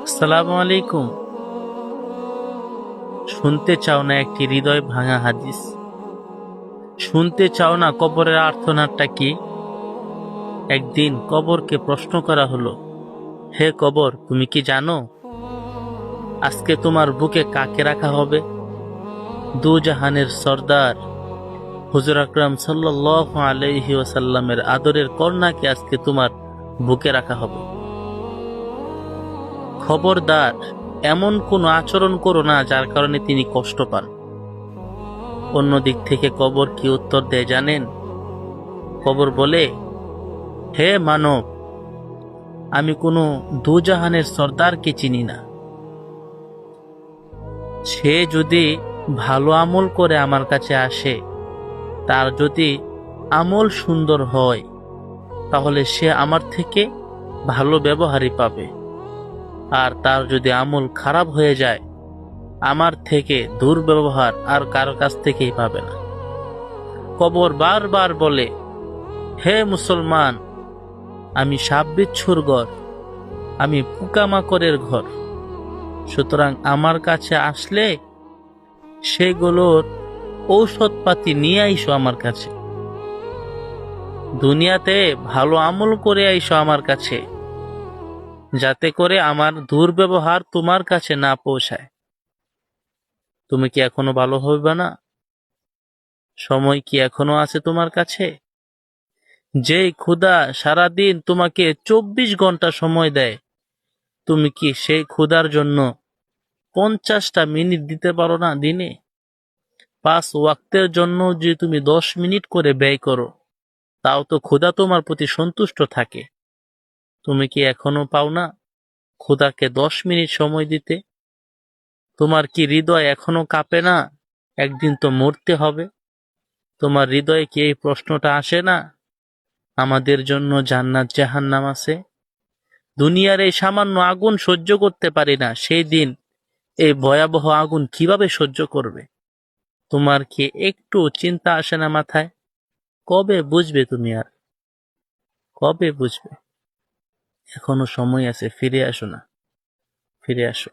আসসালামু আলাইকুম। শুনতে চাও না একটি হৃদয় ভাঙা হাদিস? শুনতে চাও না কবরের আর্তনাদটা কি? একদিন কবরকে প্রশ্ন করা হলো, হে কবর, তুমি কি জানো আজকে তোমার বুকে কাকে রাখা হবে? দু জাহানের সর্দার হুজুর আকরাম সাল্লাল্লাহু আলাইহি ওয়াসাল্লামের আদরের কন্যাকে আজকে তোমার বুকে রাখা হবে। খবরদার, এমন কোনো আচরণ করো না যার কারণে তিনি কষ্ট পান। অন্য দিক থেকে কবর কি উত্তর দেয় জানেন? কবর বলে, হে মানব, আমি কোনো দুজাহানের সর্দারকে চিনি না। সে যদি ভালো আমল করে আমার কাছে আসে, তার যদি আমল সুন্দর হয়, তাহলে সে আমার থেকে ভালো ব্যবহারই পাবে। আর তার যদি আমল খারাপ হয়ে যায়, আমার থেকে দুর্ব্যবহার আর কারো কাছ থেকেই পাবে না। কবর বারবার বলে, হে মুসলমান, আমি সাপ বিচ্ছুর ঘর, আমি পোকামাকড়ের ঘর। সুতরাং আমার কাছে আসলে সেগুলোর ঔষধপাতি নিয়ে আইসো আমার কাছে। দুনিয়াতে ভালো আমল করে আইসো আমার কাছে, যাতে করে আমার দুর্ব্যবহার তোমার কাছে না পৌঁছায়। তুমি কি এখনো ভালো হবে না? সময় কি এখনো আছে তোমার কাছে? যেই ক্ষুধা সারাদিন তোমাকে 24 ঘন্টা সময় দেয়, তুমি কি সেই ক্ষুধার জন্য 50টা মিনিট দিতে পারো না দিনে? 5 ওয়াক্তের জন্য যে তুমি 10 মিনিট করে ব্যয় করো, তাও তো ক্ষুধা তোমার প্রতি সন্তুষ্ট থাকে। তুমি কি এখনো পাও না ক্ষুধাকে 10 মিনিট সময় দিতে? তোমার কি হৃদয় এখনো কাঁপে না একদিন তো মরতে হবে? তোমার হৃদয়ে কি এই প্রশ্নটা আসে না, আমাদের জন্য জান্নাত জাহান্নাম আছে? দুনিয়ার এই সামান্য আগুন সহ্য করতে পারি না, সেই দিন এই ভয়াবহ আগুন কিভাবে সহ্য করবে? তোমার কি একটু চিন্তা আসে না মাথায়? কবে বুঝবে তুমি আর? কবে বুঝবে? এখনো সময় আছে, ফিরে আসো না, ফিরে আসো।